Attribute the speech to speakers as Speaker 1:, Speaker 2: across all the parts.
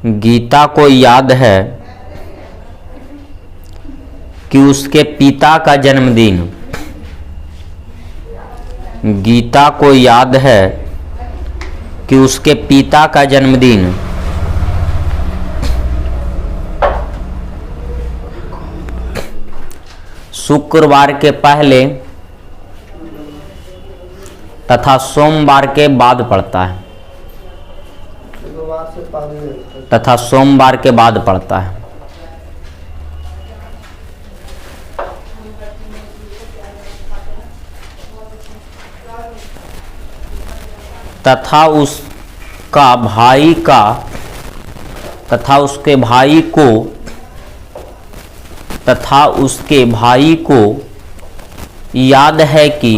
Speaker 1: गीता को याद है कि उसके पिता का जन्मदिन। गीता को याद है कि उसके पिता का जन्मदिन शुक्रवार के पहले तथा सोमवार के बाद पड़ता है। तथा सोमवार के बाद पड़ता है। तथा उसका भाई का तथा उसके भाई को तथा उसके भाई को याद है कि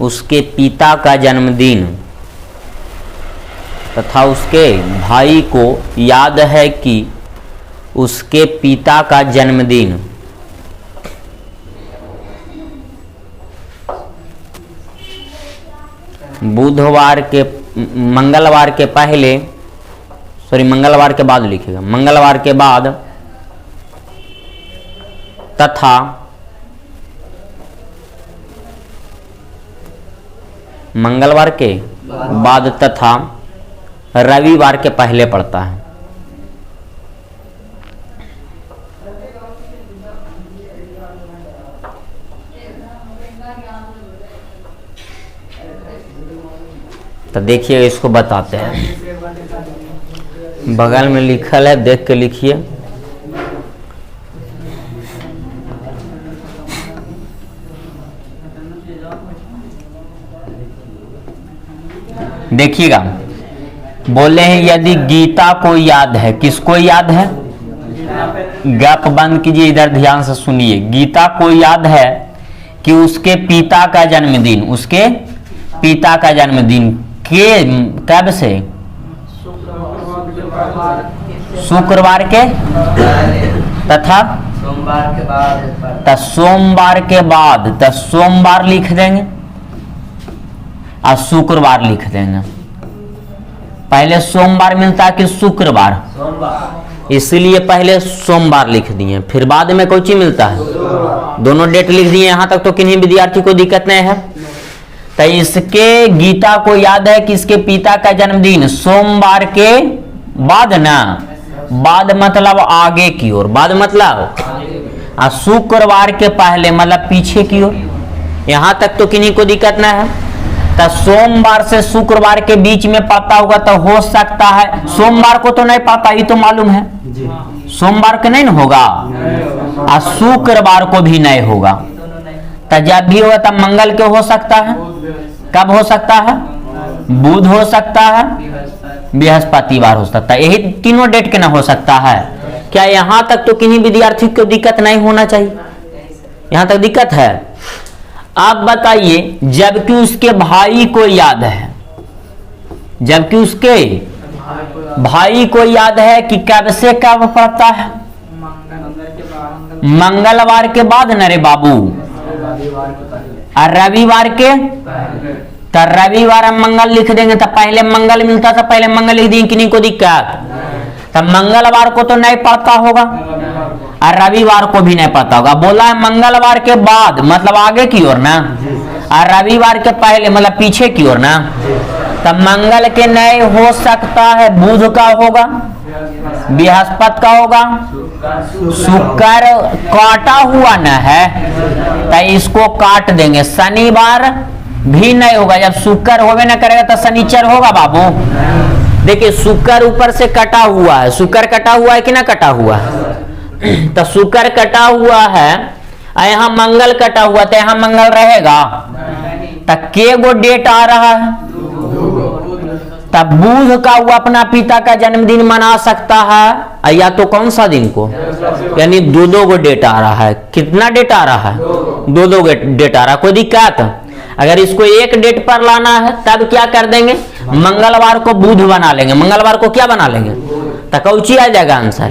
Speaker 1: उसके पिता का जन्मदिन। तथा उसके भाई को याद है कि उसके पिता का जन्मदिन बुधवार के मंगलवार के पहले मंगलवार के बाद लिखेगा। मंगलवार के बाद तथा मंगलवार के बाद तथा रविवार के पहले पड़ता है। तो देखिए इसको बताते हैं। बगल में लिखल है, देख के लिखिए। देखिएगा, बोले हैं यदि गीता को याद है। किसको याद है? गप बंद कीजिए, इधर ध्यान से सुनिए। गीता को याद है कि उसके पिता का जन्मदिन, उसके पिता का जन्मदिन के कब से? शुक्रवार के तथा
Speaker 2: सोमवार के बाद।
Speaker 1: सोमवार के बाद तो सोमवार लिख देंगे और शुक्रवार लिख देंगे। पहले सोमवार मिलता है कि शुक्रवार?
Speaker 2: सोमवार।
Speaker 1: इसलिए पहले सोमवार लिख दिए, फिर बाद में कौन सी मिलता है? दोनों डेट लिख दिए। यहां तक तो किन्हीं विद्यार्थी को दिक्कत नहीं है। तो इसके गीता को याद है कि इसके पिता का जन्मदिन सोमवार के बाद ना, बाद मतलब आगे की ओर, बाद मतलब शुक्रवार के पहले मतलब पीछे की ओर। यहां तक तो किन्हीं को दिक्कत ना है। तो सोमवार से शुक्रवार के बीच में पता होगा तो हो सकता है। सोमवार को तो नहीं पता, ये तो मालूम है। सोमवार को नहीं होगा और शुक्रवार को भी नहीं होगा। तो जब भी होगा तब मंगल के हो सकता है। कब हो सकता है? बुध हो सकता है, बृहस्पतिवार हो सकता है। यही तीनों डेट के ना हो सकता है। क्या यहां तक तो किन्हीं विद्यार्थी को दिक्कत नहीं होना चाहिए? यहां तक दिक्कत है? आप बताइए, जबकि उसके भाई को याद है, जबकि उसके भाई को याद है कि कब से कब पड़ता है? मंगलवार के बाद न रे बाबू, और रविवार के। तो रविवार हम मंगल लिख देंगे। तो पहले मंगल मिलता था, पहले मंगल लिख देंगे, किन्हीं को दिक्कत? तो मंगलवार को तो नहीं पड़ता होगा और रविवार को भी नहीं पता होगा। बोला है मंगलवार के बाद मतलब आगे की ओर ना, और रविवार के पहले मतलब पीछे की ओर ना। तब मंगल के नहीं हो सकता है, बुध का होगा, बृहस्पति का होगा, शुक्र काटा हुआ न है तो इसको काट देंगे। शनिवार भी नहीं होगा। जब शुक्र होवे न करेगा तो शनिचर होगा बाबू। देखिए शुक्र ऊपर से कटा हुआ है। शुक्र कटा हुआ है कि ना कटा हुआ है? तो शुक्र कटा हुआ है और यहाँ मंगल कटा हुआ, तो यहाँ मंगल रहेगा। तब के गो डेट आ रहा है? तब बुध का वो अपना पिता का जन्मदिन मना सकता है, या तो कौन सा दिन को? यानी दो गो डेट आ रहा है। कितना डेट आ रहा है? दो डेट आ रहा है। कोई दिक्कत? अगर इसको एक डेट पर लाना है तब क्या कर देंगे? मंगलवार को बुध बना लेंगे। मंगलवार को क्या बना लेंगे? तो कौची आ जाएगा आंसर?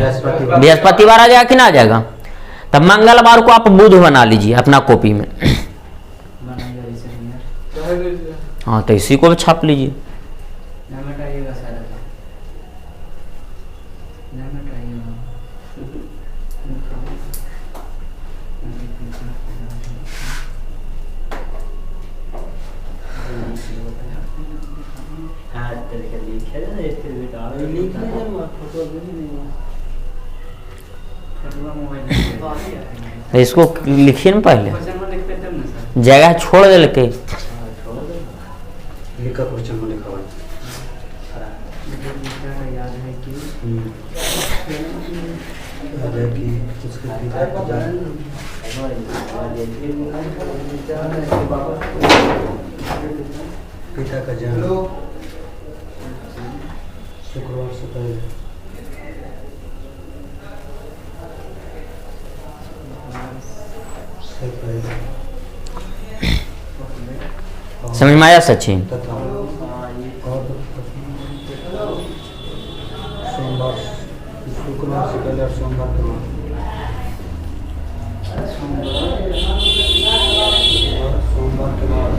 Speaker 1: बृहस्पतिवार आ जाएगा कि ना आ जाएगा? तब मंगलवार को आप बुध बना लीजिए अपना कॉपी में। हाँ तो इसी को भी छाप लीजिए। इसको लिखिए ना पहले, जगह छोड़ दे के।
Speaker 3: लिखा क्वेश्चन में लिखा हुआ
Speaker 2: याद है कि
Speaker 3: उसके पिता का जन्म शुक्रवार से पहले
Speaker 1: समझ में आया सचिन?
Speaker 3: तथा सोमवार शुक्रवार से पहले और सोमवार के बाद सोमवार के बाद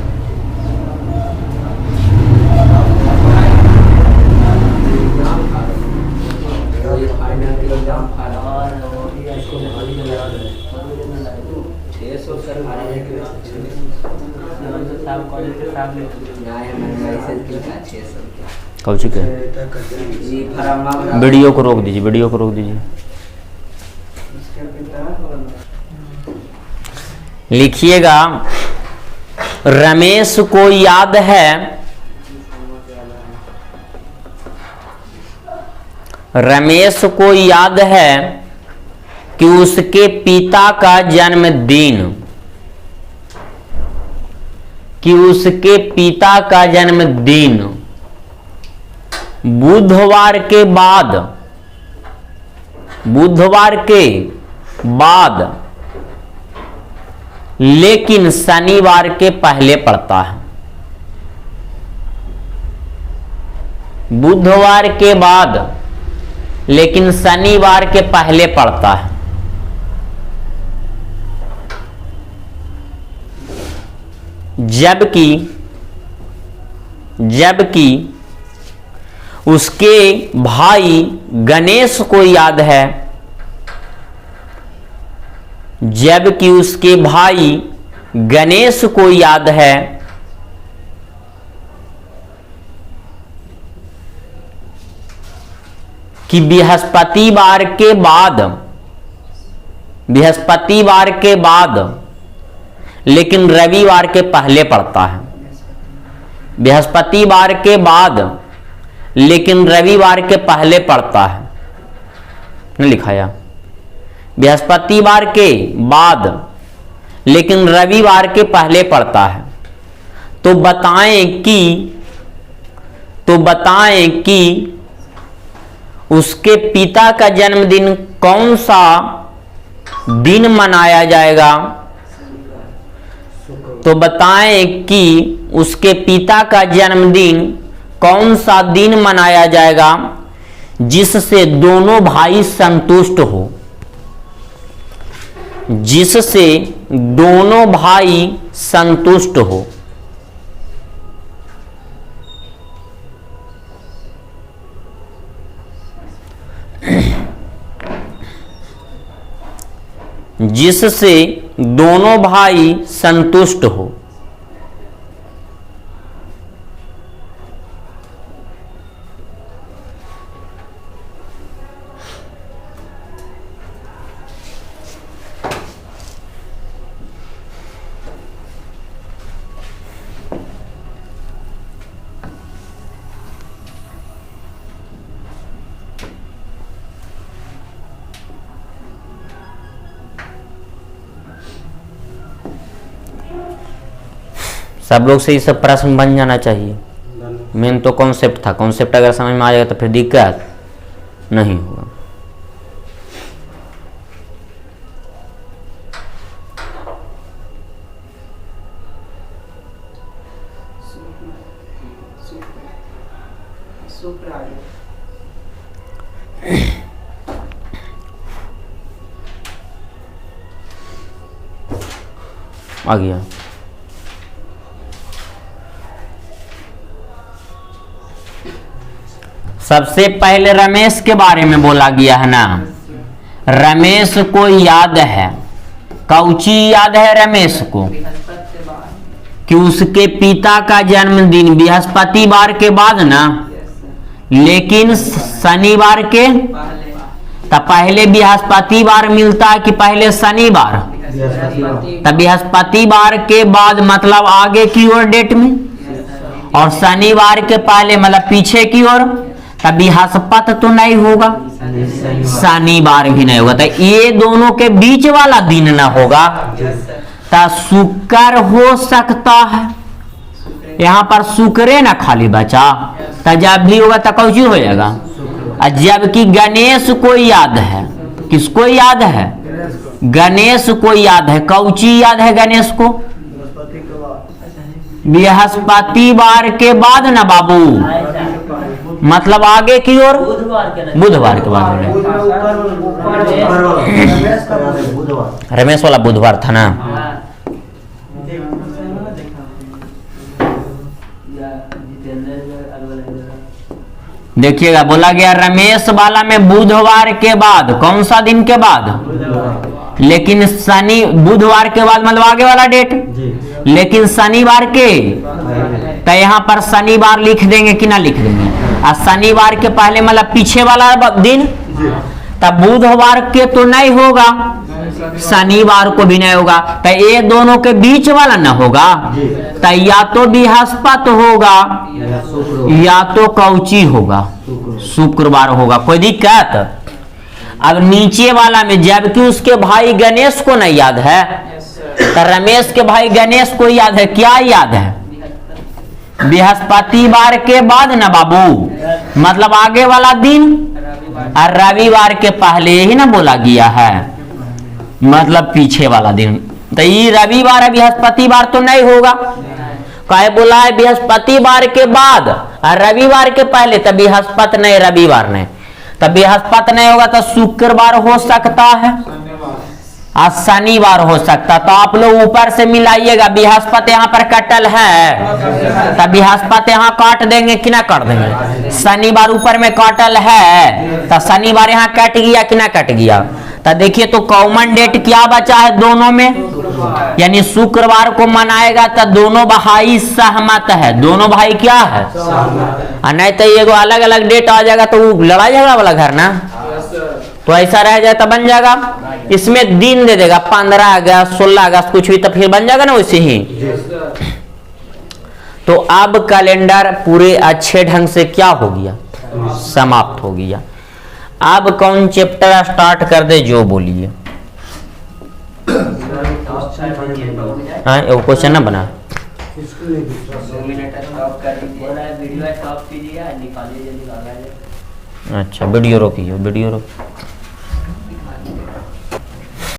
Speaker 1: कौची के वीडियो को रोक दीजिए, वीडियो को रोक दीजिए। लिखिएगा, रमेश को याद है, रमेश को याद है कि उसके पिता का जन्मदिन, कि उसके पिता का जन्मदिन बुधवार के बाद, बुधवार के बाद लेकिन शनिवार के पहले पड़ता है। बुधवार के बाद लेकिन शनिवार के पहले पड़ता है। जबकि उसके भाई गणेश को याद है, जबकि उसके भाई गणेश को याद है कि बृहस्पतिवार के बाद लेकिन रविवार के पहले पड़ता है। बृहस्पतिवार के बाद लेकिन रविवार के पहले पड़ता है, नहीं लिखाया? बृहस्पतिवार के बाद लेकिन रविवार के पहले पड़ता है। तो बताएं कि उसके पिता का जन्मदिन कौन सा दिन मनाया जाएगा। तो बताएं कि उसके पिता का जन्मदिन कौन सा दिन मनाया जाएगा जिससे दोनों भाई संतुष्ट हो, जिससे दोनों भाई संतुष्ट हो। जिससे दोनों भाई संतुष्ट हो। सब लोग से ये सब प्रश्न बन जाना चाहिए। मेन तो कॉन्सेप्ट था, कॉन्सेप्ट अगर समझ में आ जाएगा तो फिर दिक्कत नहीं होगा। आ गया। सबसे पहले रमेश के बारे में बोला गया है ना। रमेश को याद है, कौची याद है रमेश को? कि उसके पिता का जन्मदिन बृहस्पतिवार के बाद ना, लेकिन शनिवार के, तब पहले बृहस्पतिवार मिलता है कि पहले शनिवार? तब बृहस्पतिवार के बाद मतलब आगे की ओर डेट में, और शनिवार के पहले मतलब पीछे की ओर। तब बृहस्पति तो नहीं होगा, शनिवार भी नहीं होगा, तो ये दोनों के बीच वाला दिन ना होगा, तो शुक्र हो सकता है। यहाँ पर शुक्र ना खाली बचा, तो जब भी होगा तो कौची हो जाएगा। और जबकि गणेश को याद है, किसको याद है? गणेश को याद है, कौची याद है गणेश को? बृहस्पतिवार के बाद ना बाबू, मतलब आगे की ओर बुधवार के बाद। रमेश वाला बुधवार था ना। देखिएगा बोला गया रमेश वाला में बुधवार के बाद, कौन सा दिन के बाद? लेकिन शनि बुधवार के बाद मतलब आगे वाला डेट, लेकिन शनिवार के, तो यहाँ पर शनिवार लिख देंगे कि ना लिख देंगे? और शनिवार के पहले मतलब पीछे वाला दिन, तब बुधवार के तो नहीं होगा, शनिवार को भी नहीं होगा, तो ये दोनों के बीच वाला ना होगा, तो या तो बृहस्पति होगा या तो कौची होगा, शुक्रवार होगा। कोई दिक्कत? अब नीचे वाला में जबकि उसके भाई गणेश को नहीं याद है, तो रमेश के भाई गणेश को याद है, क्या याद है? बृहस्पतिवार के बाद ना बाबू, मतलब आगे वाला दिन, और रविवार के पहले ही ना बोला गया है, मतलब पीछे वाला दिन। तो ये रविवार है, बृहस्पतिवार तो नहीं होगा। काहे बोला है बृहस्पतिवार के बाद और रविवार के पहले? तो बृहस्पति नहीं, रविवार नहीं, तो बृहस्पति नहीं होगा, तो शुक्रवार हो सकता है और शनिवार हो सकता। तो आप लोग ऊपर से मिलाइएगा, बृहस्पति यहाँ पर कटल है, तो बृहस्पति यहाँ काट देंगे कि ना काट देंगे? शनिवार ऊपर में काटल है, तो शनिवार यहाँ कट गया कि ना कट गया? तो देखिए तो कॉमन डेट क्या बचा है दोनों में, यानी शुक्रवार को मनाएगा, तो दोनों भाई सहमत है, दोनों भाई क्या है? नहीं तो ये अलग अलग डेट आ जाएगा तो लड़ाई झगड़ा वाला घर ना, तो ऐसा रह जाए तो बन जाएगा। इसमें दिन दे देगा 15 अगस्त 16 अगस्त कुछ भी, तो फिर बन जाएगा ना वैसे ही। तो अब कैलेंडर पूरे अच्छे ढंग से क्या हो गया, समाप्त हो गया। अब कौन चैप्टर स्टार्ट कर दे, जो बोलिए। हाँ वो क्वेश्चन ना बना, अच्छा वीडियो रोकिए, वीडियो रोक।